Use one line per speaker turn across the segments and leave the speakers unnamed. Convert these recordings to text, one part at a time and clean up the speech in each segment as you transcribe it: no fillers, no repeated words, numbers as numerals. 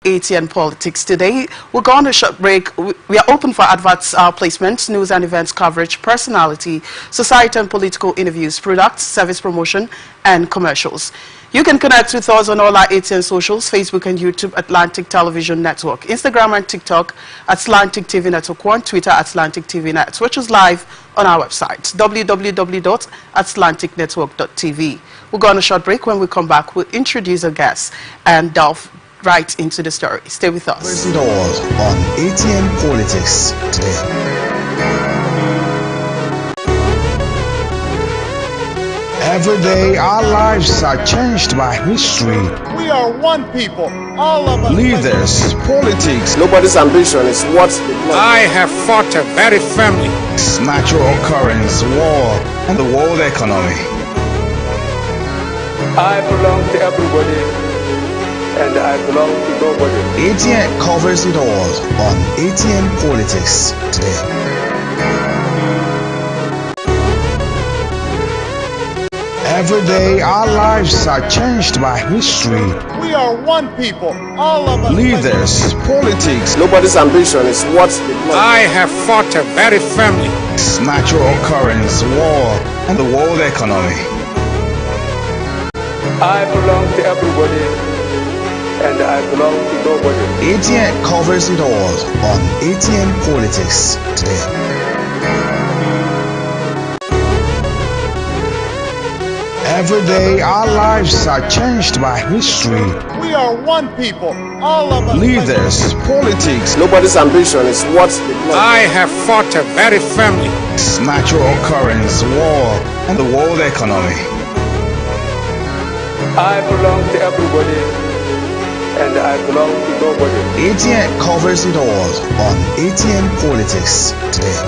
Atn Politics. Today, we're going on a short break. We are open for adverts, placements, news and events coverage, personality, society and political interviews, products, service promotion, and commercials. You can connect with us on all our Atn socials, Facebook and YouTube, Atlantic Television Network, Instagram and TikTok at Atlantic TV Network 1, Twitter at Atlantic TV Net. Watch us live on our website, www.atlanticnetwork.tv. We'll go on a short break. When we come back, we'll introduce our guests and delve right into the story. Stay with us.
First of all, on Atn Politics today. Every day our lives are changed by history.
We are one people, all of us.
Leaders, politics.
Nobody's ambition is what's the plan.
I have fought a very family.
Natural occurrence, war, and the world economy.
I belong to everybody, and I belong to nobody.
Atn covers it all on Atn Politics today. Every day our lives are changed by history.
We are one people, all of us.
Leaders, politics.
Nobody's ambition is what's the plan.
I have fought a very family.
Natural occurrence, war, and the world economy.
I belong to everybody, and I belong to nobody.
Atn covers it all on Atn Politics today. Every day our lives are changed by history.
We are one people, all of us.
Leaders, politics.
Nobody's ambition is what's the plan.
I have fought a very family.
Natural occurrence, war, and the world economy.
I belong to everybody, and I belong to nobody.
Atn covers it all on Atn Politics today.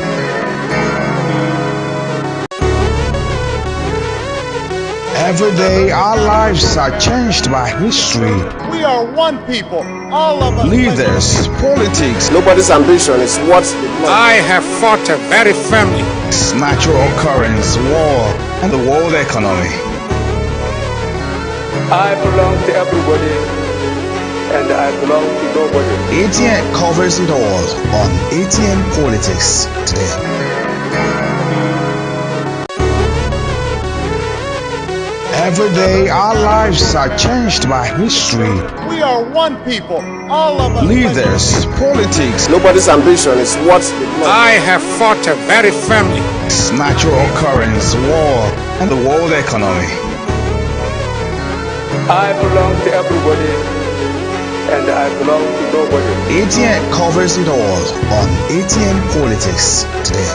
Every day our lives are changed by history.
We are one people, all of us.
Leaders, politics.
Nobody's ambition is what's the plan.
I have fought a very family.
Natural occurrence, war, and the world economy.
I belong to everybody, and I belong to nobody.
Atn covers it all on Atn Politics today. Every day our lives are changed by history.
We are one people, all of us.
Leaders, politics.
Nobody's ambition is what's the plan.
I have fought a very family.
Natural occurrence, war, and the world economy.
I belong to everybody, and I belong to nobody.
Atn covers it all on Atn Politics today.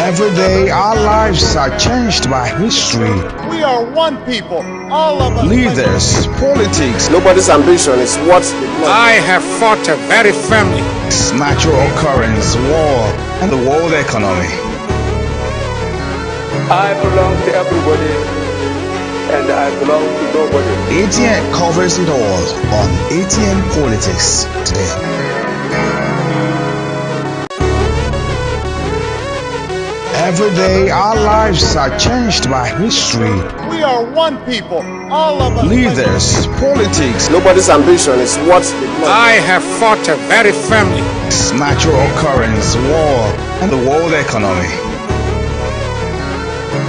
Every day our lives are changed by history.
We are one people, all of us.
Leaders, politics.
Nobody's ambition is what's the plan.
I have fought a very family.
Natural occurrence, war, and the world economy.
I belong to everybody, and I belong to nobody.
Atn covers it all on Atn Politics today. Every day our lives are changed by history.
We are one people, all of us.
Leaders, politics.
Nobody's ambition is what's the plan.
I have fought a very family.
Natural occurrence, war, and the world economy.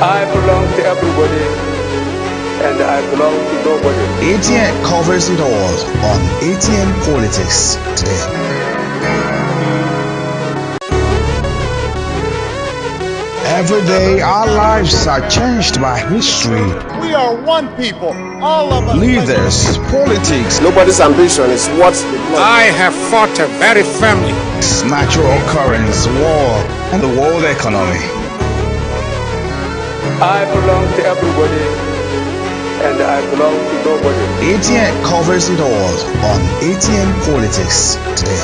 I belong to everybody, and I belong to nobody.
Atn covers it all on Atn Politics today. Every day our lives are changed by history.
We are one people, all of us.
Leaders, politics.
Nobody's ambition is what's the plan.
I have fought a very family.
Natural occurrence, war, and the world economy.
I belong to everybody, and I belong to nobody.
Atn covers it all on Atn Politics today.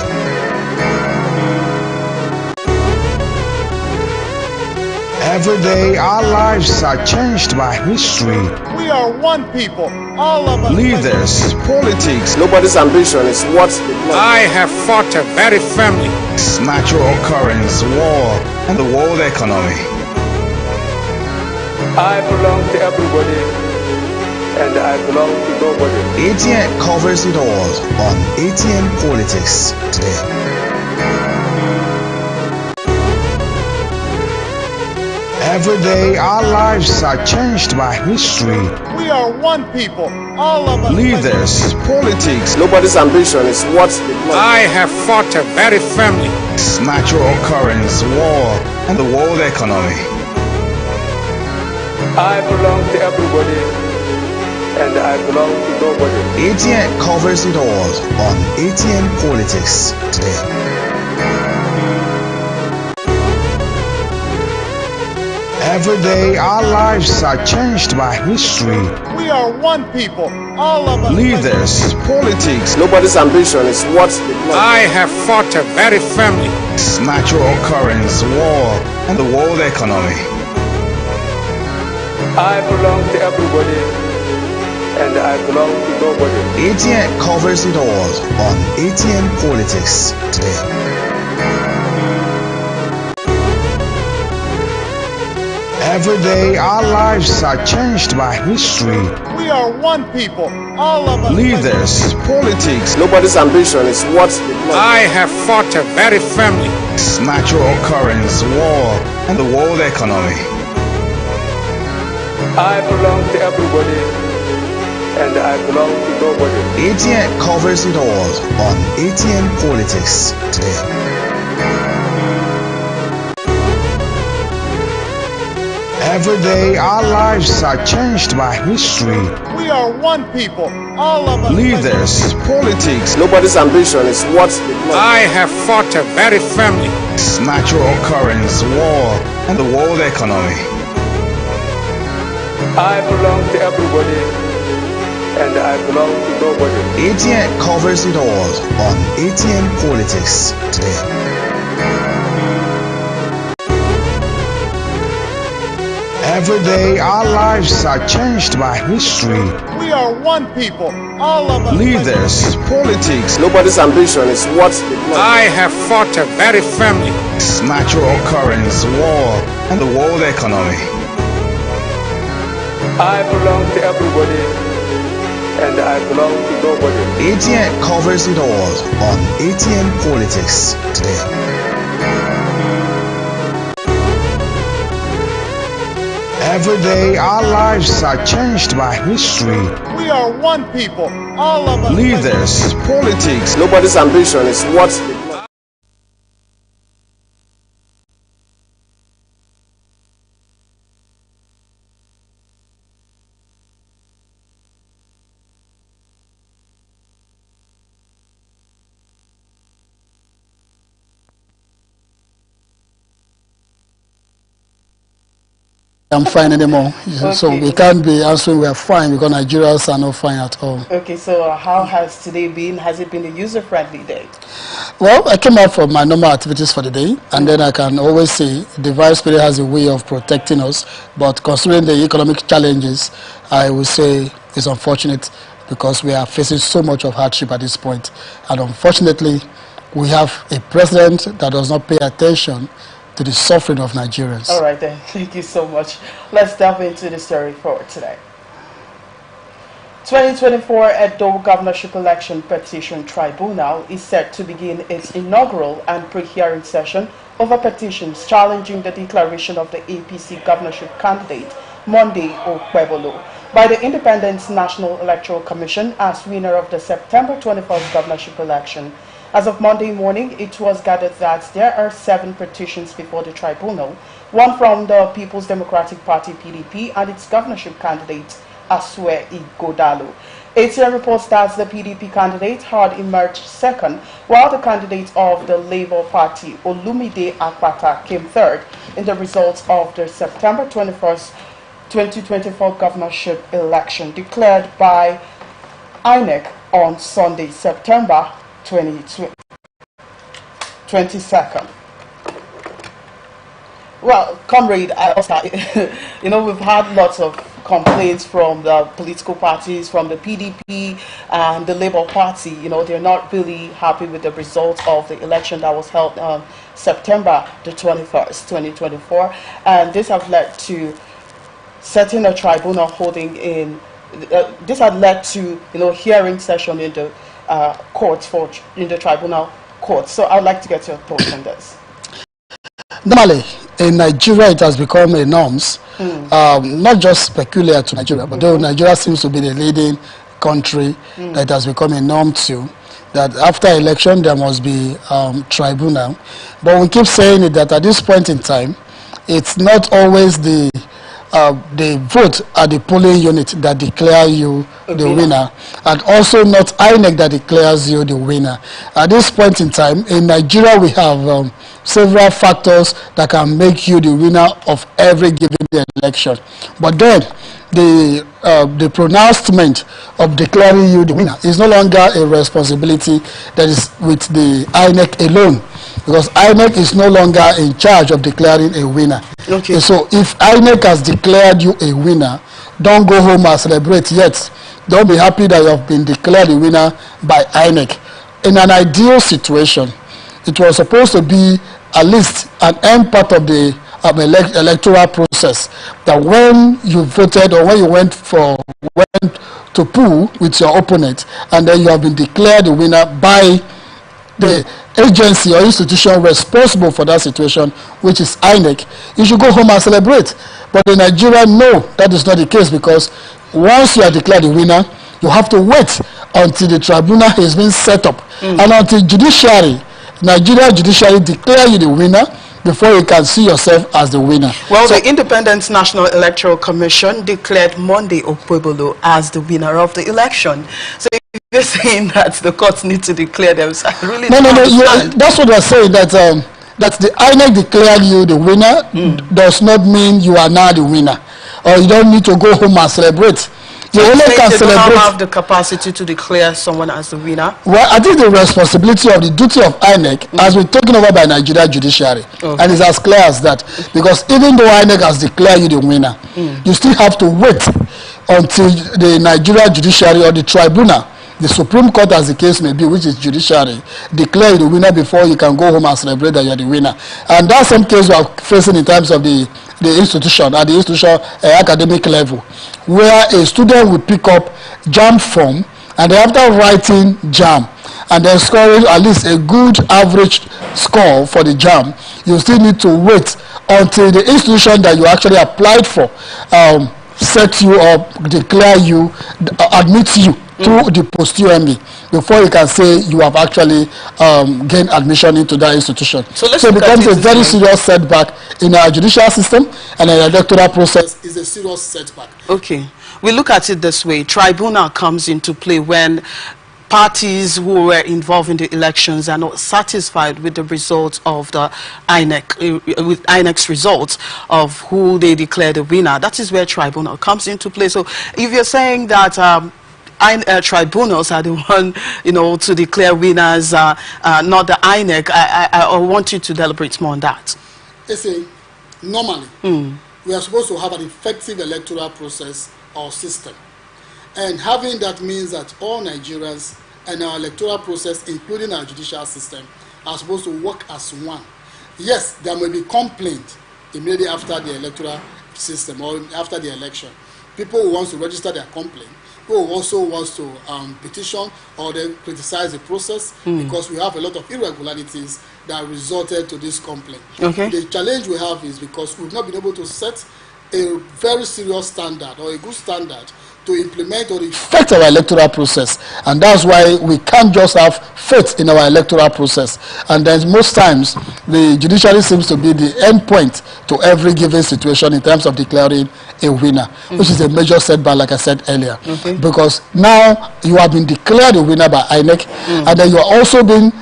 Every day our lives are changed by history.
We are one people, all of us.
Leaders, politics.
Nobody's ambition is what's the plan.
I have fought a very family.
Natural occurrence, war, and the world economy.
I belong to everybody, belong to nobody.
ATN covers it all on Atn Politics today. Every day our lives are changed by history.
We are one people, all of us.
Leaders, politics,
Nobody's ambition is what they want.
I have fought a very family.
natural occurrence, war, and the world economy.
I belong to everybody, and I belong to nobody.
ATN covers it all on Atn Politics today. Every day our lives are changed by history.
We are one people, all of us.
Leaders, politics,
Nobody's ambition is what they want.
I have fought a very family.
natural occurrence, war, and the world economy.
I belong to everybody, and I belong to nobody.
ATN covers it all on Atn Politics today. Every day our lives are changed by history.
We are one people, all of us.
Leaders, politics,
Nobody's ambition is what they want.
I have fought a very family.
natural occurrence, war, and the world economy.
I belong to everybody, and I belong to nobody.
ATN covers it all on Atn Politics today. Every day our lives are changed by history.
We are one people, all of us.
Leaders, politics,
Nobody's ambition is what they want.
I have fought a very family.
natural occurrence, war, and the world economy.
I belong to everybody, and I belong to nobody.
ATN covers it all on Atn Politics today. Every day our lives are changed by history.
We are one people, all of us.
Leaders, politics,
Nobody's ambition is what they want.
I have fought a very family.
natural occurrence, war, and the world economy.
I belong to everybody, and I belong to nobody.
ATN covers it all on Atn Politics today. Every day our lives are changed by history.
We are one people, all of us.
Leaders, politics,
Nobody's ambition is what they want.
I'm fine anymore. So we can't be answering we are fine because Nigerians are not fine at all.
Okay, so how has today been? Has it been a user-friendly day?
Well, I came out from my normal activities for the day, and then I can always say the Vice Spirit has a way of protecting us, but considering the economic challenges, I would say it's unfortunate because we are facing so much of hardship at this point. And unfortunately, we have a president that does not pay attention to the suffering of Nigerians.
All right then, thank you so much. Let's delve into the story for today. 2024 Edo Governorship Election Petition Tribunal is set to begin its inaugural and pre-hearing session over petitions challenging the declaration of the APC governorship candidate, Monday Okpebolo, by the Independent National Electoral Commission as winner of the September 21st governorship election. As of Monday morning, it was gathered that there are 7 petitions before the tribunal, one from the People's Democratic Party PDP and its governorship candidate, Asue Ighodalo. ATN reports that the PDP candidate had emerged second, while the candidate of the Labour Party, Olumide Akpata, came third in the results of the September 21st, 2024 governorship election declared by INEC on Sunday, September 22nd. Well, comrade, we've had lots of complaints from the political parties, from the PDP and the Labour Party. They're not really happy with the results of the election that was held on September the 21st, 2024. And this has led to setting a tribunal holding in this had led to hearing session in the courts in the tribunal court. So I'd like to get your thoughts on this.
Normally, in Nigeria, it has become a norms, not just peculiar to Nigeria, but though Nigeria seems to be the leading country that has become a norm to, that after election there must be tribunal. But we keep saying it that at this point in time, it's not always the vote at the polling unit that declare you the winner, and also not INEC that declares you the winner. At this point in time, in Nigeria, we have several factors that can make you the winner of every given election. But then, the pronouncement of declaring you the winner is no longer a responsibility that is with the INEC alone, because INEC is no longer in charge of declaring a winner. Okay. So if INEC has declared you a winner, don't go home and celebrate yet. Don't be happy that you have been declared a winner by INEC. In an ideal situation, it was supposed to be at least an end part of the electoral process, that when you voted or when you went to pool with your opponent and then you have been declared the winner by the agency or institution responsible for that situation, which is INEC, you should go home and celebrate. But in Nigeria, no, that is not the case, because once you are declared the winner, you have to wait until the tribunal has been set up and until Nigeria judiciary declare you the winner before you can see yourself as the winner.
Well, so the Independent National Electoral Commission declared Monday Okpebolo as the winner of the election. So if you're saying that the courts need to declare them, I really
no, that's what we're saying, that that the INEC declared you the winner does not mean you are now the winner, or you don't need to go home and celebrate. You only can celebrate.
Don't have the capacity to declare someone as the winner.
Well, I think the responsibility of the duty of INEC has been taken over by Nigeria judiciary, and it's as clear as that. Because even though INEC has declared you the winner, you still have to wait until the Nigeria judiciary or the tribunal, the Supreme Court, as the case may be, which is judiciary, declare you the winner before you can go home and celebrate that you're the winner. And that's some case we are facing in terms of the institution, at the institution academic level, where a student will pick up JAM form, and after writing JAM and then scoring at least a good average score for the JAM, you still need to wait until the institution that you actually applied for set you up, declare you, admit you through the post-UME before you can say you have actually gained admission into that institution. So it becomes a very serious setback in our judicial system, and our electoral process is a serious setback.
Okay. We look at it this way. Tribunal comes into play when parties who were involved in the elections are not satisfied with the results of the INEC, with INEC's results of who they declare the winner. That is where tribunal comes into play. So if you're saying that tribunals are the one, to declare winners, not the INEC, I want you to deliberate more on that.
Normally, we are supposed to have an effective electoral process or system. And having that means that all Nigerians and our electoral process, including our judicial system, are supposed to work as one. Yes, there may be complaint immediately after the electoral system or after the election. People who want to register their complaint, who also wants to petition or then criticize the process because we have a lot of irregularities that resulted to this complaint. Okay. The challenge we have is because we've not been able to set a very serious standard or a good standard to implement or affect our electoral process, and that's why we can't just have faith in our electoral process. And then most times the judiciary seems to be the end point to every given situation in terms of declaring a winner, which is a major setback, like I said earlier, because now you have been declared a winner by INEC, and then you are also being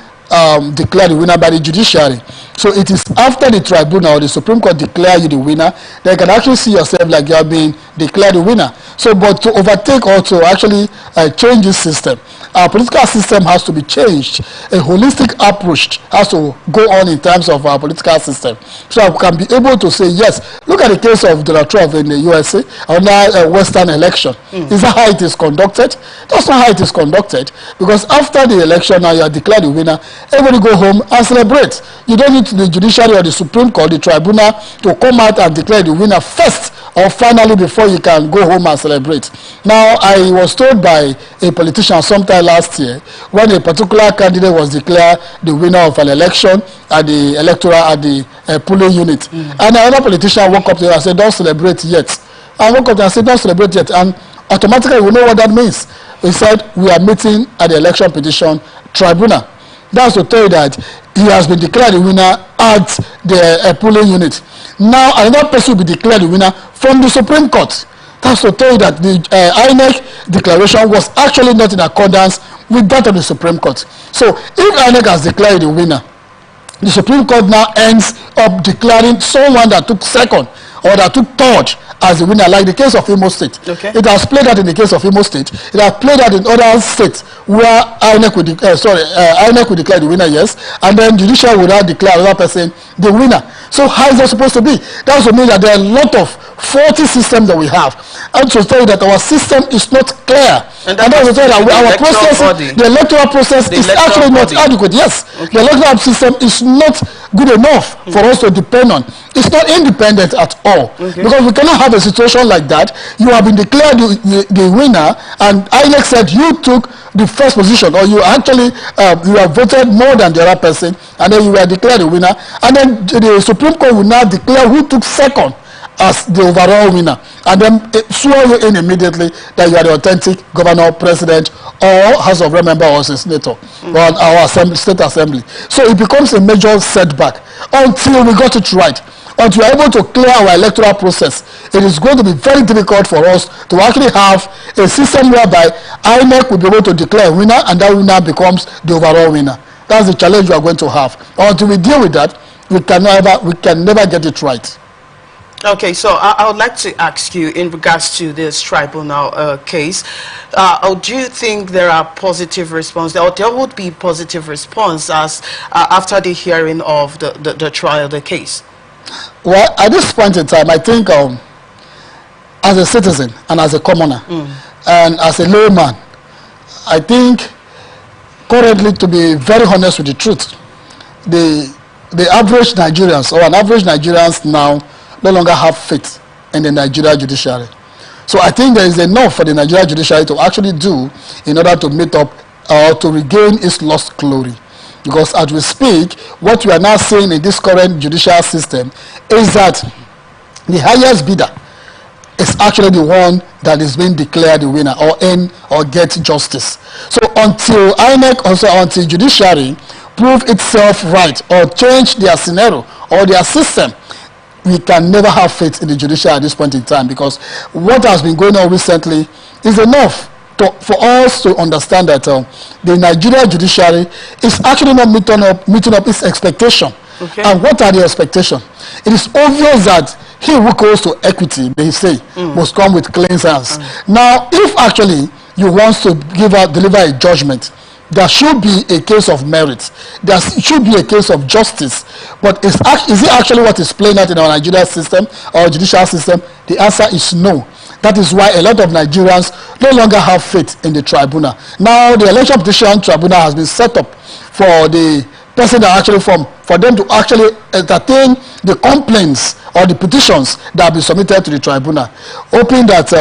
declared a winner by the judiciary. So it is after the tribunal or the Supreme Court declare you the winner that you can actually see yourself like you have been declared a winner. So, but to overtake or to actually change this system, our political system has to be changed. A holistic approach has to go on in terms of our political system, so we can be able to say, yes, look at the case of Donald Trump in the USA on a Western election. Is that how it is conducted? That's not how it is conducted, because after the election, now you are declared the winner, everybody go home and celebrate. You don't need the judiciary or the Supreme Court, the tribunal, to come out and declare the winner first or finally before you can go home and celebrate. Now, I was told by a politician sometime last year when a particular candidate was declared the winner of an election at the polling unit. And another politician woke up to him and said, don't celebrate yet. I woke up and said, don't celebrate yet. And automatically we know what that means. He said, we are meeting at the election petition tribunal. That's to tell you that he has been declared the winner at the polling unit. Now another person will be declared the winner from the Supreme Court. That's to tell you that the INEC declaration was actually not in accordance with that of the Supreme Court. So if INEC has declared the winner, the Supreme Court now ends up declaring someone that took second or that took third as the winner, like the case of Imo State. Okay. It has played out in the case of Imo State. It has played out in other states where INEC would declare the winner, yes, and then judiciary would now declare another person the winner. So how is that supposed to be? That also means that there are a lot of faulty systems that we have. And to tell you that our system is not clear. And that's to tell you that our process, the electoral process is actually not adequate. Yes, the electoral system is not good enough for us to depend on. It's not independent at all. Because we cannot have a situation like that. You have been declared the winner, and INEC said you took the first position, or you actually you have voted more than the other person, and then you were declared the winner, and then the Supreme Court will now declare who took second as the overall winner, and then swear you in immediately that you are the authentic governor, president, or House of Rep member or senator, or our state assembly. So it becomes a major setback until we got it right. Until we are able to clear our electoral process, it is going to be very difficult for us to actually have a system whereby INEC will be able to declare a winner, and that winner becomes the overall winner. That's the challenge we are going to have. Until we deal with that, we can never get it right.
Okay, so I would like to ask you in regards to this tribunal case, do you think there are positive response, or there would be positive response as after the hearing of the trial, the case?
Well, at this point in time, I think as a citizen and as a commoner and as a layman, I think currently, to be very honest with the truth, the average Nigerians or an average Nigerians now no longer have faith in the Nigeria judiciary. So I think there is enough for the Nigeria judiciary to actually do in order to meet up or to regain its lost glory. Because as we speak, what we are now seeing in this current judicial system is that the highest bidder is actually the one that is being declared the winner or get justice. So until INEC, also until judiciary prove itself right or change their scenario or their system, we can never have faith in the judiciary at this point in time, because what has been going on recently is enough for us to understand that the Nigeria judiciary is actually not meeting up its expectation. Okay. And what are the expectations? It is obvious that he who goes to equity, they say, must come with clean hands. Now, if actually you want to deliver a judgment, there should be a case of merit. There should be a case of justice. But is it actually what is playing out in our Nigerian system or judicial system? The answer is no. That is why a lot of Nigerians no longer have faith in the tribunal. Now, the election petition tribunal has been set up for the person that actually for them to actually entertain the complaints or the petitions that have been submitted to the tribunal, hoping that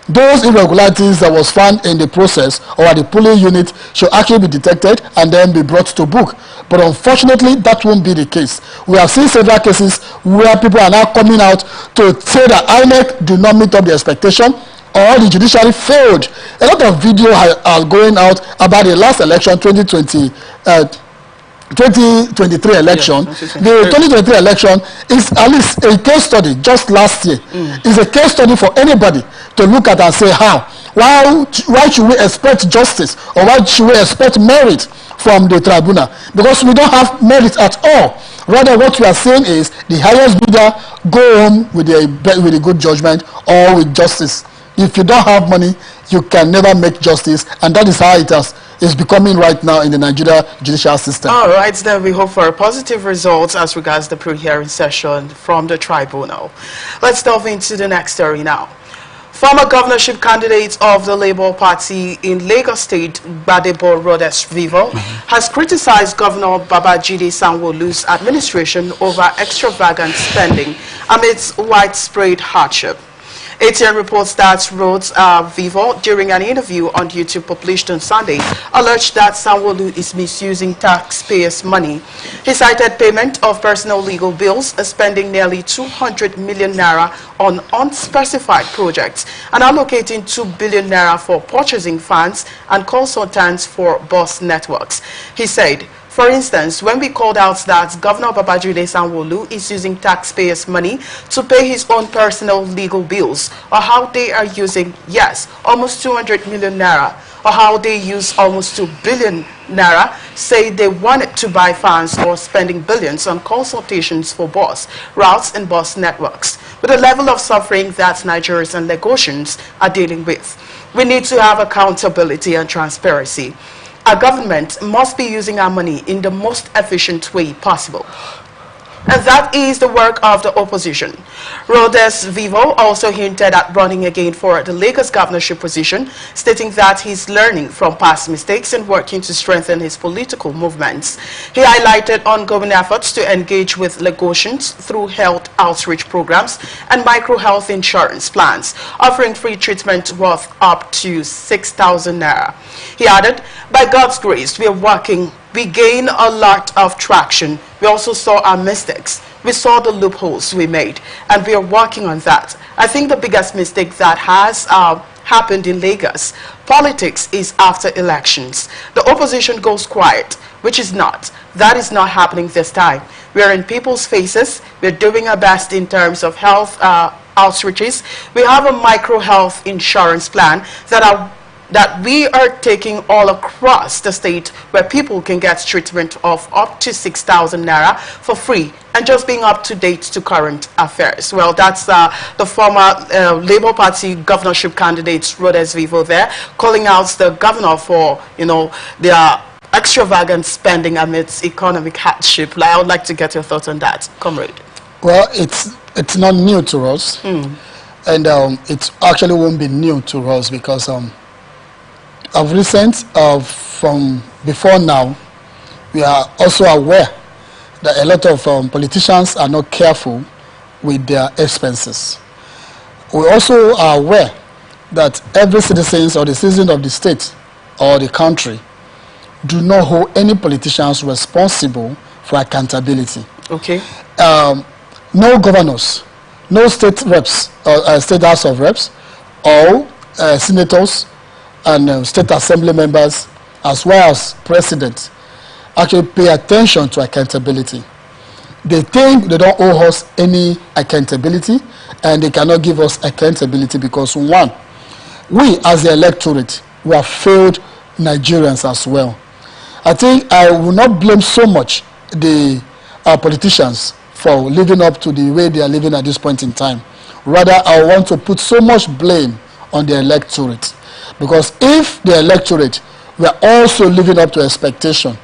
those irregularities that was found in the process or at the polling unit should actually be detected and then be brought to book. But unfortunately, that won't be the case. We have seen several cases where people are now coming out to say that INEC did not meet up the expectation or the judiciary failed. A lot of videos are going out about the last election, 2023 election. The 2023 election is at least a case study. Just last year is a case study for anybody to look at and say why should we expect justice, or why should we expect merit from the tribunal? Because we don't have merit at all. Rather, what we are saying is the highest bidder go home with a good judgment or with justice. If you don't have money, you can never make justice, and that is how it is becoming right now in the Nigeria judicial system. All
right, then we hope for a positive results as regards the pre-hearing session from the tribunal. Let's delve into the next story now. Former governorship candidate of the Labour Party in Lagos State, Gbadebo Rodesvivo, has criticized Governor Babajide Sanwo-Olu's administration over extravagant spending amidst widespread hardship. ATN reports that Rhodes Vivo, during an interview on YouTube published on Sunday, alleged that Sanwo-Olu is misusing taxpayers' money. He cited payment of personal legal bills, spending nearly 200 million naira on unspecified projects, and allocating 2 billion naira for purchasing funds and consultants for bus networks. He said, for instance, when we called out that Governor Babajide Sanwo-Olu is using taxpayers' money to pay his own personal legal bills, or how they are using, yes, almost 200 million naira, or how they use almost 2 billion naira, say they wanted to buy funds or spending billions on consultations for bus routes and bus networks, with the level of suffering that Nigerians and Lagosians are dealing with. We need to have accountability and transparency. Our government must be using our money in the most efficient way possible. And that is the work of the opposition. Rhodes Vivo also hinted at running again for the Lagos governorship position, stating that he's learning from past mistakes and working to strengthen his political movements. He highlighted ongoing efforts to engage with Lagosians through health outreach programs and micro-health insurance plans, offering free treatment worth up to 6,000 naira. He added, by God's grace, we are working. We gain a lot of traction. We also saw our mistakes. We saw the loopholes we made, and we are working on that. I think the biggest mistake that has happened in Lagos, politics is after elections. The opposition goes quiet, which is not. That is not happening this time. We are in people's faces. We're doing our best in terms of health outreaches. We have a micro-health insurance plan that we are taking all across the state, where people can get treatment of up to 6,000 naira for free, and just being up to date to current affairs. Well, that's the former Labour Party governorship candidate, Rhodes Vivo, there, calling out the governor for, their extravagant spending amidst economic hardship. I would like to get your thoughts on that, comrade.
Well, it's not new to us, and it actually won't be new to us, because of recent, from before now, we are also aware that a lot of politicians are not careful with their expenses. We also are aware that every citizen or the citizen of the state or the country do not hold any politicians responsible for accountability.
Okay.
No governors, no state reps, or state house of reps, or senators, and state assembly members, as well as president, actually pay attention to accountability. They think they don't owe us any accountability, and they cannot give us accountability because, one, we as the electorate, we have failed Nigerians as well. I think I will not blame so much the politicians for living up to the way they are living at this point in time. Rather, I want to put so much blame on the electorate. Because if the electorate were also living up to expectation,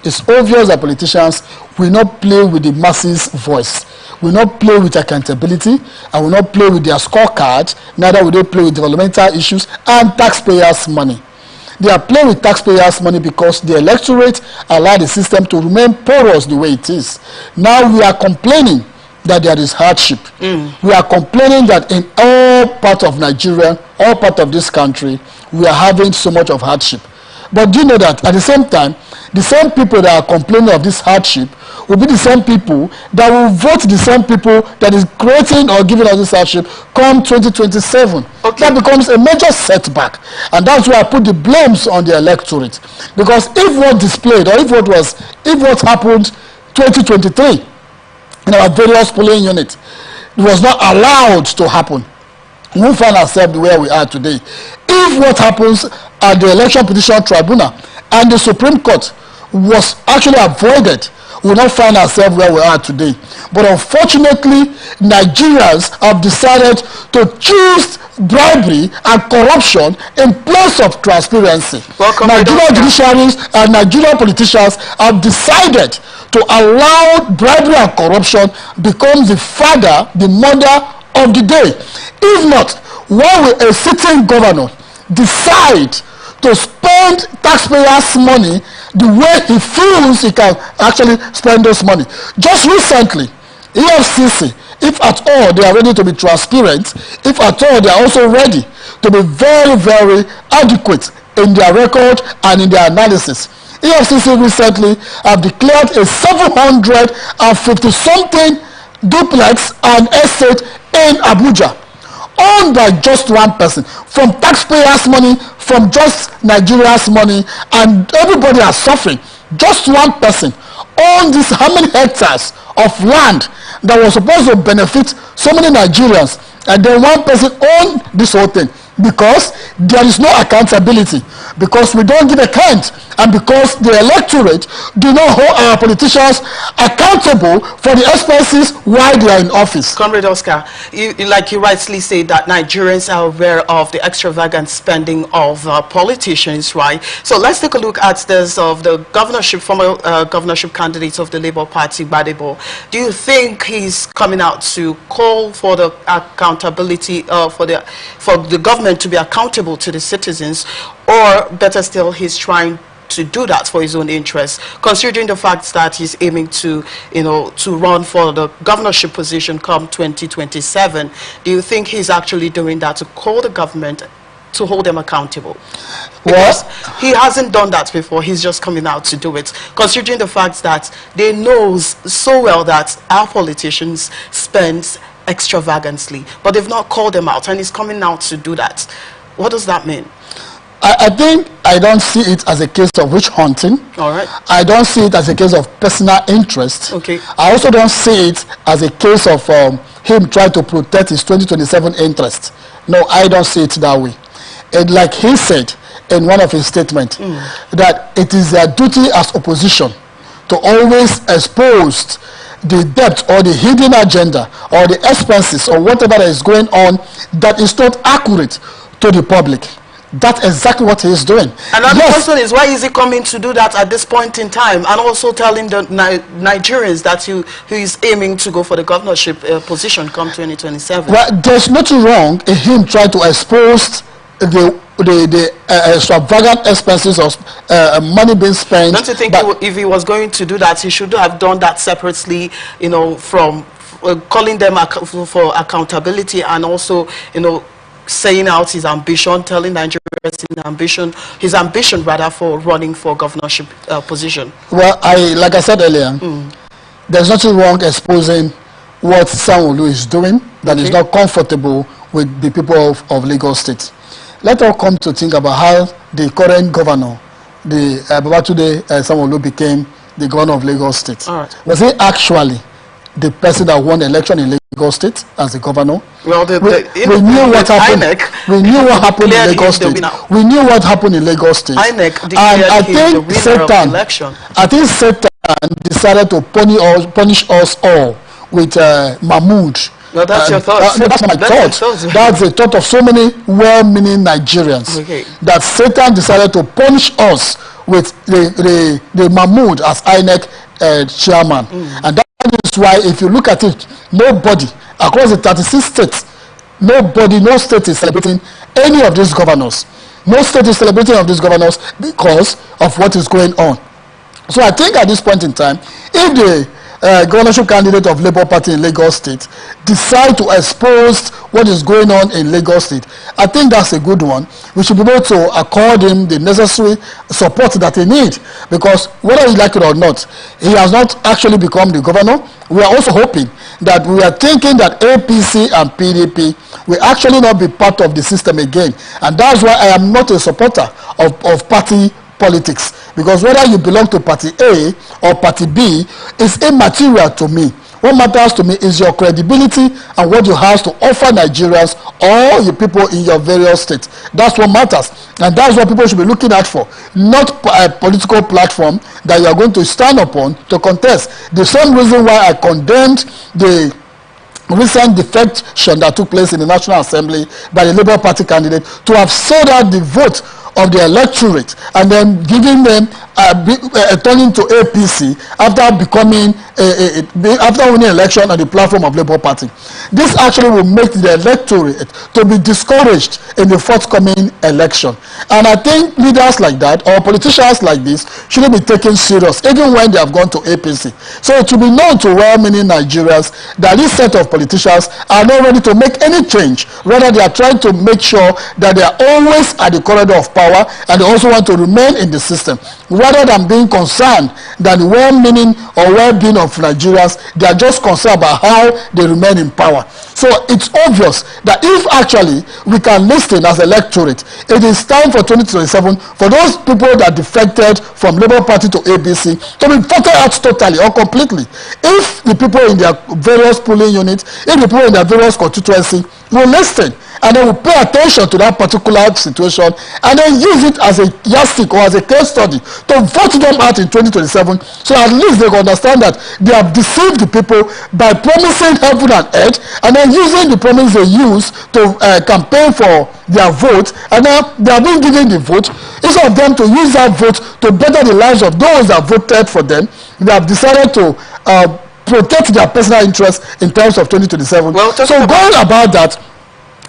it's obvious that politicians will not play with the masses' voice, will not play with accountability, and will not play with their scorecard, neither will they play with developmental issues and taxpayers' money. They are playing with taxpayers' money because the electorate allowed the system to remain porous the way it is. Now we are complaining that there is hardship. We are complaining that in all parts of Nigeria, all parts of this country, we are having so much of hardship. But do you know that at the same time, the same people that are complaining of this hardship will be the same people that will vote the same people that is creating or giving us this hardship come 2027. Okay. That becomes a major setback. And that's why I put the blames on the electorate. Because if what displayed, or if what happened 2023 in our various polling units was not allowed to happen, we won't find ourselves where we are today. If what happens at the Election Petition Tribunal and the Supreme Court was actually avoided, we will not find ourselves where we are today. But unfortunately, Nigerians have decided to choose bribery and corruption in place of transparency. Nigerian judiciaries and Nigerian politicians have decided to allow bribery and corruption become the father, the mother of the day. If not, why will a sitting governor decide to spend taxpayers' money the way he feels he can actually spend those money? Just recently, EFCC, if at all they are ready to be transparent, if at all they are also ready to be very, very adequate in their record and in their analysis. EFCC recently have declared a 750-something duplex and estate in Abuja, owned by just one person, from taxpayers' money, from just Nigeria's money, and everybody are suffering. Just one person owned this, how many hectares of land that was supposed to benefit so many Nigerians, and then one person owned this whole thing, because there is no accountability, because we don't give account, and because the electorate do not hold our politicians accountable for the expenses while they are in office.
Comrade Oscar, like you rightly say that Nigerians are aware of the extravagant spending of politicians, right? So let's take a look at this of the governorship, former governorship candidate of the Labour Party, Gbadebo. Do you think he's coming out to call for the accountability for the government to be accountable to the citizens, or better still, he's trying to do that for his own interests, considering the fact that he's aiming to, to run for the governorship position come 2027? Do you think he's actually doing that to call the government to hold them accountable? Because he hasn't done that before. He's just coming out to do it, considering the fact that they know so well that our politicians spend extravagantly, but they've not called them out, and he's coming out to do that. What does that mean?
I think I don't see it as a case of witch hunting.
All right.
I don't see it as a case of personal interest.
Okay.
I also don't see it as a case of him trying to protect his 2027 interest. No, I don't see it that way. And like he said in one of his statements, that it is their duty as opposition to always expose the debt or the hidden agenda or the expenses or whatever is going on that is not accurate to the public. That's exactly what he is doing.
Another question is, why is he coming to do that at this point in time, and also telling the Nigerians that he is aiming to go for the governorship position come 2027?
Well, there's nothing wrong in him trying to expose the extravagant expenses of money being spent.
Don't you think if he was going to do that, he should have done that separately, from calling them for accountability, and also, saying out his ambition, telling Nigerians his ambition rather for running for governorship position?
Well, like I said earlier, there's nothing wrong exposing what Sanwo-Olu is doing that is not comfortable with the people of Lagos State. Let us come to think about how the current governor, the Babatunde Sanwo-Olu, became the governor of Lagos State.
All right.
Was he actually the person that won the election in Lagos State as the governor?
Well,
we knew what happened. We knew what happened in Lagos State. We knew what happened in Lagos State. And I think Satan decided to punish us all with Mahmoud.
No, that's your thought.
That's my thought. That's the thought of so many well-meaning Nigerians.
Okay.
That Satan decided to punish us with the Mahmoud as INEC chairman. And that is why, if you look at it, nobody across the 36 states, no state is celebrating any of these governors. No state is celebrating of these governors because of what is going on. So I think at this point in time, if the governorship candidate of Labour Party in Lagos State decide to expose what is going on in Lagos State, I think that's a good one. We should be able to accord him the necessary support that he needs, because whether he like it or not, he has not actually become the governor. We are also hoping that we are thinking that APC and PDP will actually not be part of the system again, and that's why I am not a supporter of party politics, because whether you belong to party A or party B is immaterial to me. What matters to me is your credibility and what you have to offer Nigerians or your people in your various states. That's what matters, and that's what people should be looking out for, not a political platform that you are going to stand upon to contest. The same reason why I condemned the recent defection that took place in the National Assembly by the Labour Party candidate to have sold out the vote of the electorate and then giving them turning to APC after becoming after winning election on the platform of Labour Party. This actually will make the electorate to be discouraged in the forthcoming election. And I think leaders like that or politicians like this shouldn't be taken serious even when they have gone to APC. So it will be known to well-meaning Nigerians that this set of politicians are not ready to make any change. Rather, they are trying to make sure that they are always at the corridor of power, and they also want to remain in the system. Rather than being concerned that the well-meaning or well-being of Nigerians, they are just concerned about how they remain in power. So it's obvious that if actually we can listen as electorate, it is time for 2027 for those people that defected from Labour Party to ABC to be voted out totally or completely. If the people in their various polling units, if the people in their various constituency will listen and they will pay attention to that particular situation and then use it as a yardstick or as a case study to vote them out in 2027, so at least they can understand that they have deceived the people by promising heaven and earth and then using the promise they use to campaign for their vote, and now they have been given the vote. Instead of them to use that vote to better the lives of those that voted for them, they have decided to protect their personal interests in terms of 2027. Well, so going about that,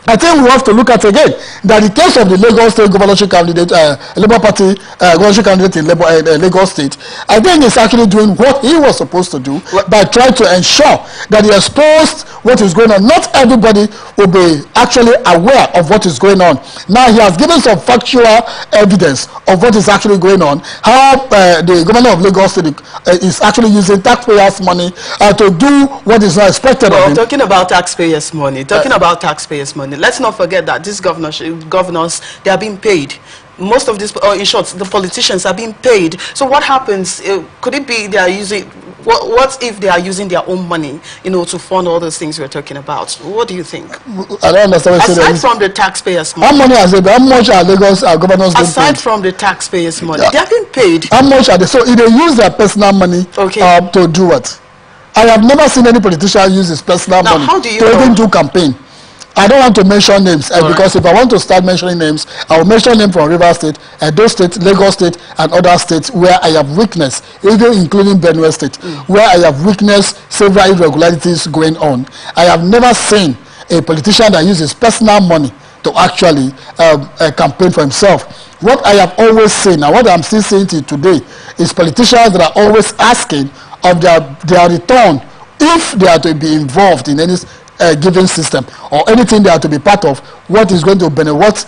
I think we have to look at again that the case of the Lagos State governorship candidate, Labour Party governorship candidate in Lagos State, I think is actually doing what he was supposed to do by trying to ensure that he exposed what is going on. Not everybody will be actually aware of what is going on. Now he has given some factual evidence of what is actually going on, how the governor of Lagos State is actually using taxpayers' money to do what is not expected of him.
Talking about taxpayers' money, let's not forget that these governors, they are being paid. Most of these, in short, the politicians are being paid. So what happens? Could it be they are using? What if they are using their own money, to fund all those things we're talking about? What do you think?
I don't understand.
Aside from the taxpayers' money,
how much are Lagos governors being paid?
Aside from the taxpayers' money, they are being paid.
How much are they? So if they use their personal money to do what? I have never seen any politician use his personal money to even do campaign. I don't want to mention names because if I want to start mentioning names, I will mention names from Rivers State, Edo State, Lagos State, and other states where I have witnessed, even including Benue State, where I have witnessed several irregularities going on. I have never seen a politician that uses personal money to actually campaign for himself. What I have always seen, and what I'm still seeing till today, is politicians that are always asking of their return if they are to be involved in any given system or anything they are to be part of, what is going to benefit,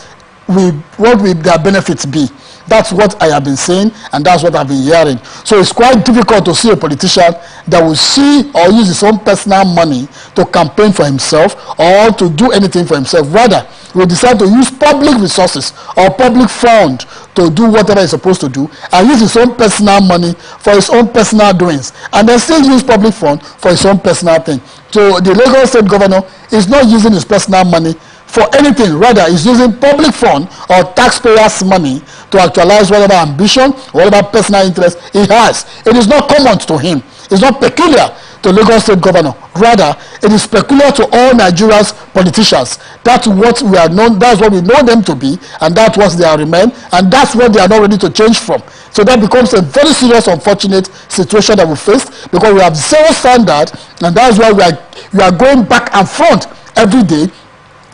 what will their benefits be. That's what I have been saying, and that's what I've been hearing. So it's quite difficult to see a politician that will see or use his own personal money to campaign for himself or to do anything for himself. Rather, will decide to use public resources or public fund to do whatever he's supposed to do and use his own personal money for his own personal doings, and then still use public fund for his own personal thing. So the Lagos State governor is not using his personal money for anything. Rather, he's using public fund or taxpayers' money to actualize whatever ambition, whatever personal interest he has. It is not common to him. It's not peculiar to Lagos State governor. Rather, it is peculiar to all Nigeria's politicians. That's what we are known. That's what we know them to be, and that's what they are remain, and that's what they are not ready to change from. So that becomes a very serious, unfortunate situation that we face, because we have zero standard, and that's why we are going back and front every day.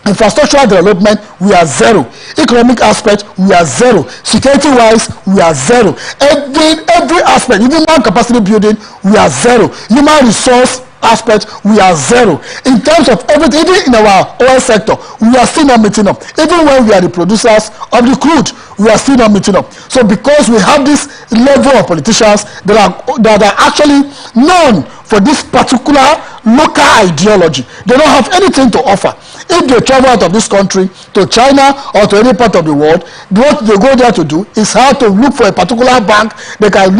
Infrastructural development, we are zero. Economic aspect, we are zero. Security-wise, we are zero. Every aspect, even man capacity building, we are zero. Human resource aspect, we are zero. In terms of everything, even in our oil sector, we are still not meeting up. Even when we are the producers of the crude, we are still not meeting up. So because we have this level of politicians that are actually known for this particular local ideology, they don't have anything to offer. If they travel out of this country to China or to any part of the world, what they go there to do is how to look for a particular bank they can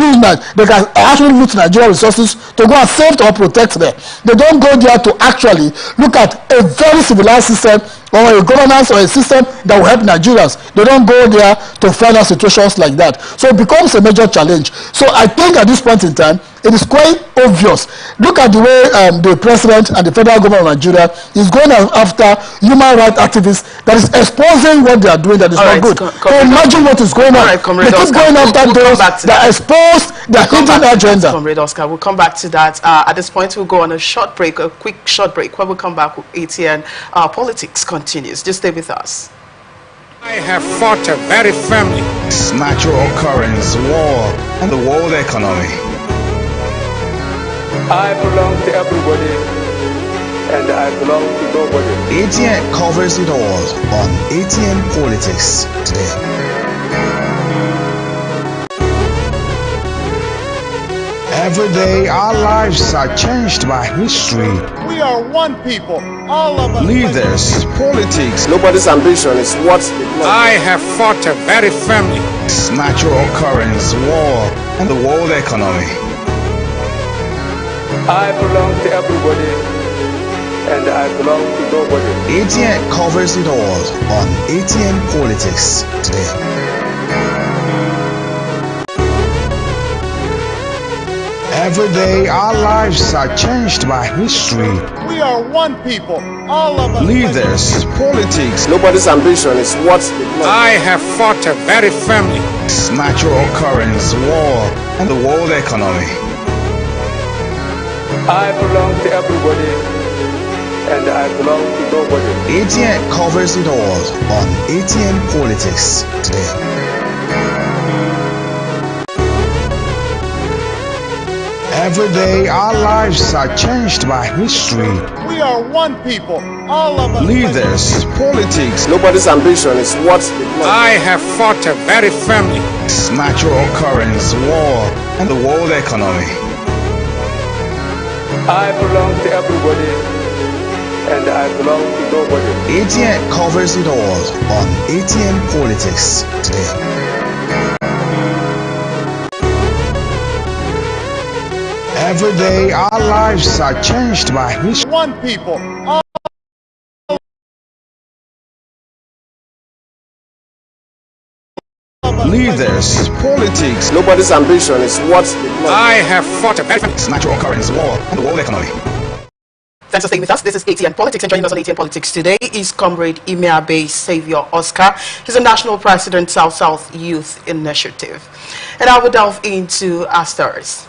actually loot Nigerian resources to go and save or protect them. They don't go there to actually look at a very civilized system or a governance or a system that will help Nigerians. They don't go there to find out situations like that. So it becomes a major challenge. So I think at this point in time, it is quite obvious. Look at the way the president and the federal government of Nigeria is going after human rights activists that is exposing what they are doing that is not good. So imagine what is going on. They keep going after those that expose the hidden agenda.
Comrade Oscar, we'll come back to that. At this point, we'll go on a short break, a quick short break. When we come back, ATN Politics continues. Just stay with us.
I have fought a very family.
Natural occurrence, war, and the world economy.
I belong to everybody, and I belong to nobody.
ATN covers it all on ATN Politics today. Every day, our lives are changed by history.
We are one people, all of us.
Leaders, politics,
Nobody's ambition is what they want.
I have fought a very family.
natural occurrence, war, and the world economy.
I belong to everybody, and I belong to nobody.
ATN covers it all on ATN Politics today. Every day, our lives are changed by history.
We are one people, all of us.
Leaders, politics,
Nobody's ambition is what they want.
I have fought a very family.
natural occurrence, war, and the world economy.
I belong to everybody, and I belong to nobody.
ATN covers it all on ATN Politics today. Every day, our lives are changed by history.
We are one people, all of us.
Leaders, politics,
Nobody's ambition is what they want.
I have fought a very family.
natural occurrence, war, and the world economy.
I belong to everybody, and I belong to nobody.
ATN covers it all on ATN Politics today. Every day, our lives are changed by history.
One people, all of us.
Leaders, politics,
Nobody's ambition is what they want.
I have fought a very family.
natural occurrence, war, and the world economy.
Thanks for staying with us. This is ATN Politics, and joining us on ATN Politics today is Comrade Imiabe Savior Oscar. He's the National President, South-South Youth Initiative. And I will delve into our stories.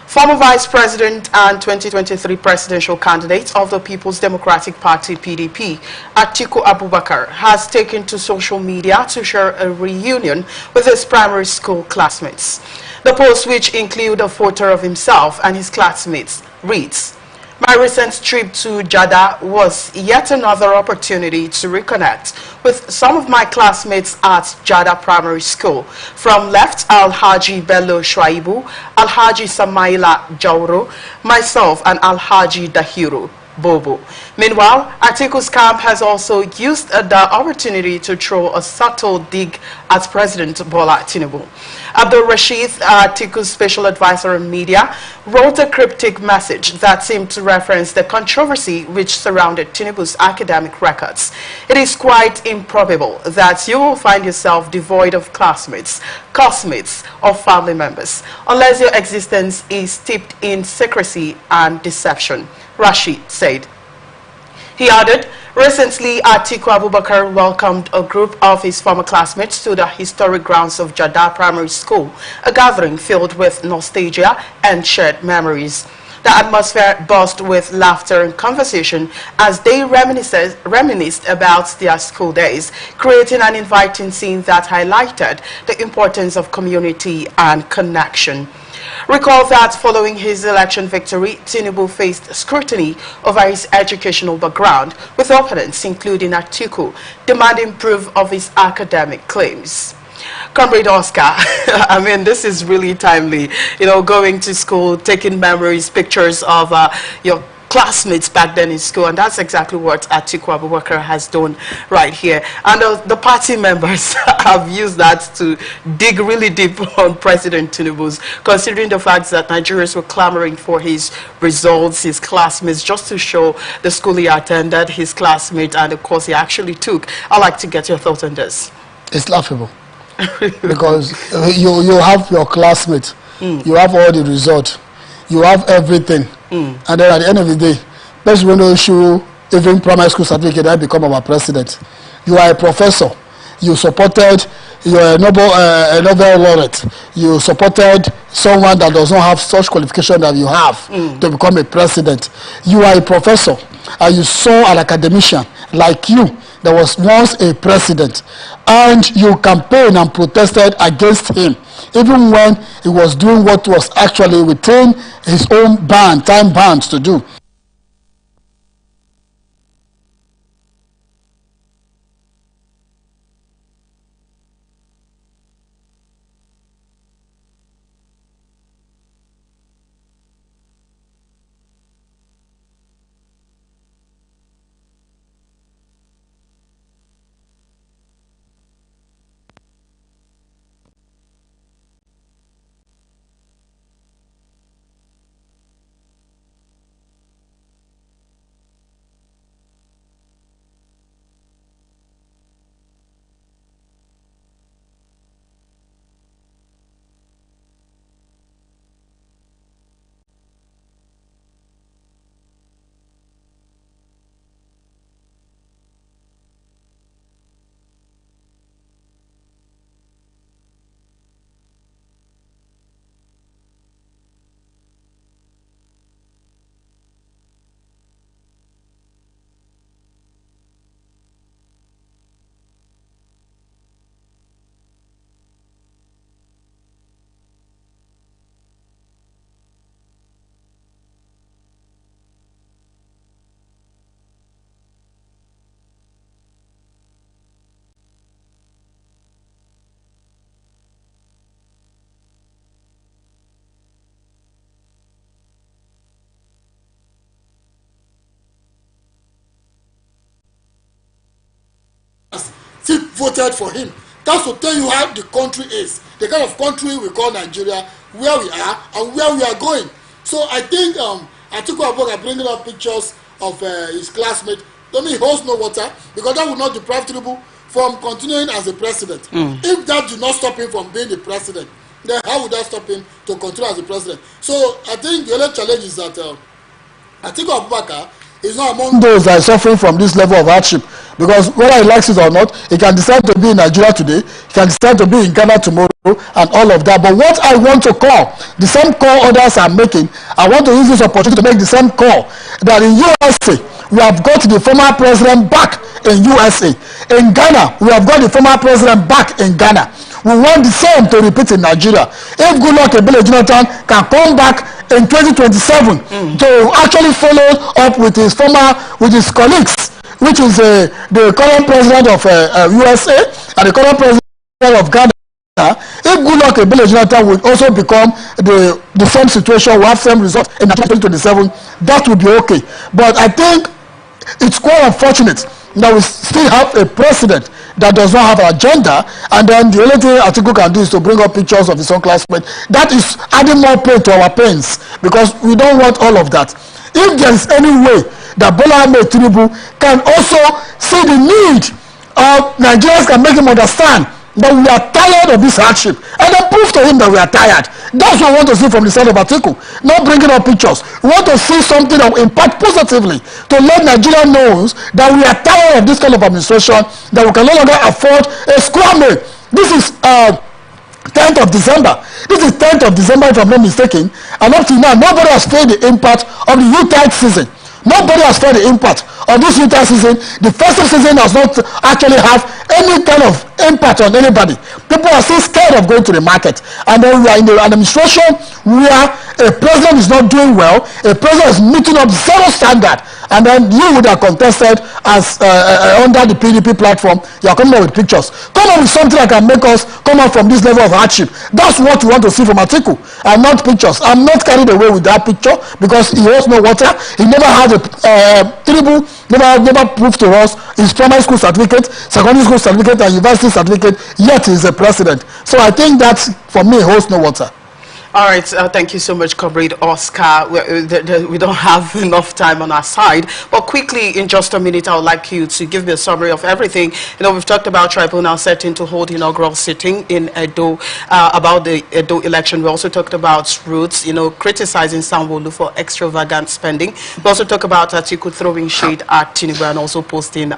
Former Vice President and 2023 presidential candidate of the People's Democratic Party, PDP, Atiku Abubakar, has taken to social media to share a reunion with his primary school classmates. The post, which include a photo of himself and his classmates, reads, "My recent trip to Jeddah was yet another opportunity to reconnect with some of my classmates at Jeddah Primary School. From left, Alhaji Bello Shuaibu, Alhaji Samaila Jauro, myself, and Alhaji Dahiru Bobo." Meanwhile, Atiku's camp has also used the opportunity to throw a subtle dig at President Bola Tinubu. Abdul Rashid, Atiku's special advisor on media, wrote a cryptic message that seemed to reference the controversy which surrounded Tinubu's academic records. "It is quite improbable that you will find yourself devoid of classmates, classmates, or family members, unless your existence is steeped in secrecy and deception," Rashid said. He added, recently Atiku Abubakar welcomed a group of his former classmates to the historic grounds of Jeddah Primary School, a gathering filled with nostalgia and shared memories. The atmosphere buzzed with laughter and conversation as they reminisced about their school days, creating an inviting scene that highlighted the importance of community and connection. Recall that following his election victory, Tinubu faced scrutiny over his educational background, with opponents, including Atiku, demanding proof of his academic claims. Comrade Oscar, I mean, this is really timely. You know, going to school, taking memories, pictures of your classmates back then in school, and that's exactly what Atiku Abubakar has done right here. And the party members have used that to dig really deep on President Tinubu's, considering the fact that Nigerians were clamoring for his results, his classmates, just to show the school he attended, his classmate, and the course he actually took. I'd like to get your thoughts on this. It's
laughable. Because you have your classmate, you have all the results, you have everything, and then at the end of the day, best when you issue even primary school certificate, I become our president. You are a professor, you supported, you are a Nobel laureate, you supported someone that does not have such qualification that you have to become a president. You are a professor, and you saw an academician like you that was once a president, and you campaigned and protested against him, even when he was doing what was actually within his own time bands to do.
Still voted for him. That's to tell you how the country is, the kind of country we call Nigeria, where we are and where we are going. So I think Atiku Abubakar bringing up pictures of his classmate, to me, holds no water, because that would not deprive Tinubu from continuing as a president. If that did not stop him from being the president, then how would that stop him to continue as the president? So I think the only challenge is that Atiku Abubakar is not among those that are suffering from this level of hardship, because whether he likes it or not, he can decide to be in Nigeria today, he can decide to be in Ghana tomorrow, and all of that. But what I want to call, the same call others are making, I want to use this opportunity to make the same call, that in USA, we have got the former president back in USA. In Ghana, we have got the former president back in Ghana. We want the same to repeat in Nigeria. If Goodluck Ebele Jonathan can come back in 2027 to actually follow up with his colleagues, which is the current president of USA and the current president of Ghana, if Goodluck Ebele Jonathan will also become the same situation, will have same results in 2027, that would be okay. But I think it's quite unfortunate that we still have a president that does not have an agenda, and then the only thing Atiku can do is to bring up pictures of his own classmates. That is adding more pain to our pains, because we don't want all of that. If there is any way that Bola Ahmed Tinubu can also see the need of Nigerians, can make him understand that we are tired of this hardship, and then prove to him that we are tired. That's what we want to see from the side of Atiku, not bringing up pictures. We want to see something that will impact positively to let Nigeria know that we are tired of this kind of administration, that we can no longer afford a square meal. This is 10th of December. This is 10th of December, if I'm not mistaken, and up to now, nobody has felt the impact of the Yuletide season. Nobody has felt the impact of this winter season. The festive season does not actually have any kind of impact on anybody. People are still scared of going to the market. And then we are in the administration where a president is not doing well, a president is meeting up zero standard.
And then you would have contested as under the PDP platform. You are coming up with pictures. Come up with something that can make us come out from this level of hardship. That's what we want to see from Atiku, and not pictures. I'm not carried away with that picture because he holds no water. He never had a Tinubu never proved to us his primary school certificate, secondary school certificate, and university certificate. Yet he is a president. So I think that for me holds no water.
All right, thank you so much, Comrade Oscar. We don't have enough time on our side, but quickly, in just a minute, I would like you to give me a summary of everything. You know, we've talked about tribunal setting to hold inaugural sitting in Edo, about the Edo election. We also talked about routes, you know, criticizing Sanwo-Olu for extravagant spending. We also talked about Atiku throwing shade at Tinubu and also posting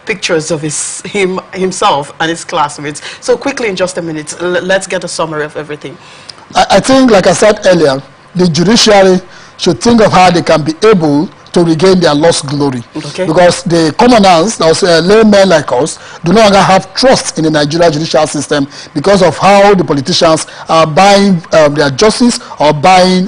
pictures of himself and his classmates. So quickly, in just a minute, let's get a summary of everything.
I think, like I said earlier, the judiciary should think of how they can be able to regain their lost glory. Okay. Because the commoners, those laymen like us, do no longer have trust in the Nigerian judicial system because of how the politicians are buying their justice or buying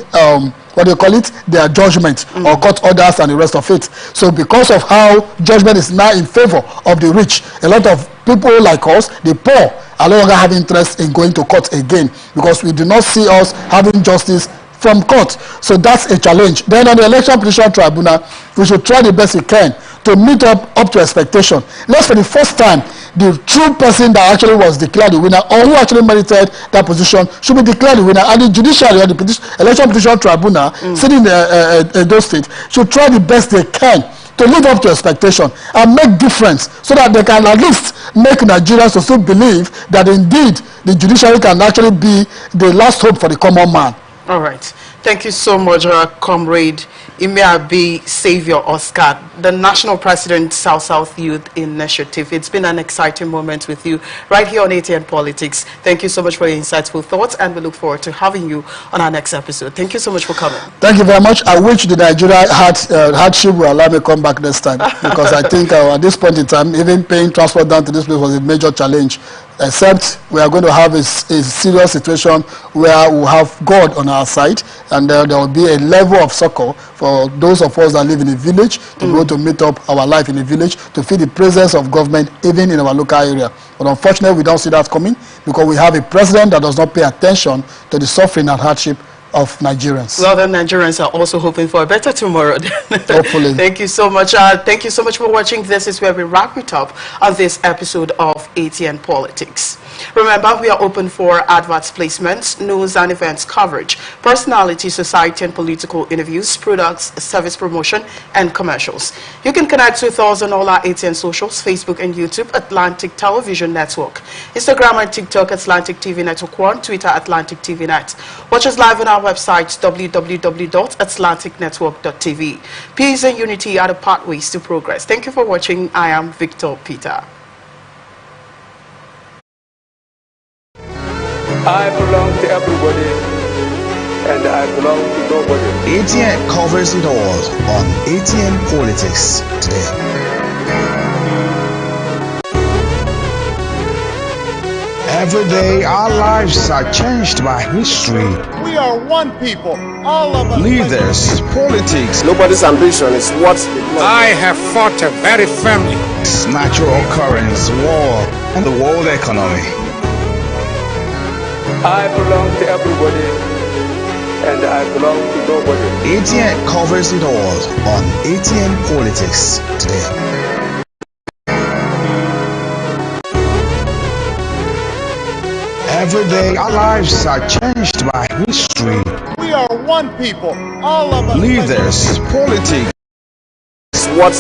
what do you call it, their judgment or court orders and the rest of it. So because of how judgment is now in favor of the rich, a lot of people like us, the poor, are no longer have interest in going to court again because we do not see us having justice from court. So that's a challenge. Then on the Election Petition Tribunal, we should try the best we can to meet up to expectation. Let's, for the first time, the true person that actually was declared the winner or who actually merited that position should be declared the winner. And the judiciary or the Election Petition Tribunal sitting in those states should try the best they can to live up to expectation and make difference so that they can at least make Nigerians to still believe that indeed the judiciary can actually be the last hope for the common man.
All right. Thank you so much, Comrade Imiabi Savior Oscar, the National President, South Youth Initiative. It's been an exciting moment with you right here on Atn Politics. Thank you so much for your insightful thoughts, and we look forward to having you on our next episode. Thank you so much for coming.
Thank you very much. I wish the Nigeria hardship will allow me to come back next time because I think at this point in time, even paying transport down to this place was a major challenge. Except we are going to have a serious situation where we have God on our side, and there will be a level of succor for those of us that live in a village to be able to meet up our life in a village, to feel the presence of government even in our local area. But unfortunately, we don't see that coming because we have a president that does not pay attention to the suffering and hardship of Nigerians.
Well, the Nigerians are also hoping for a better tomorrow.
Hopefully.
Thank you so much. Thank you so much for watching. This is where we wrap it up on this episode of Atn Politics. Remember, we are open for adverts placements, news and events coverage, personality, society and political interviews, products, service promotion, and commercials. You can connect with us on all our ATN socials, Facebook and YouTube, Atlantic Television Network, Instagram and TikTok, Atlantic TV Network 1, Twitter, Atlantic TV Net. Watch us live on our website, www.atlanticnetwork.tv. Peace and unity are the pathways to progress. Thank you for watching. I am Victor Peter.
I belong to everybody, and I belong to nobody.
ATN covers it all on ATN Politics today. Every day our lives are changed by history.
We are one people, all of us.
Leaders, politics,
Nobody's ambition is what they want.
I have fought very firmly.
natural occurrence, war, and the world economy.
I belong to everybody, and I belong to nobody.
ATN covers it all on ATN Politics today. Every day our lives are changed by history.
We are one people, all of us.
Leaders, politics,
What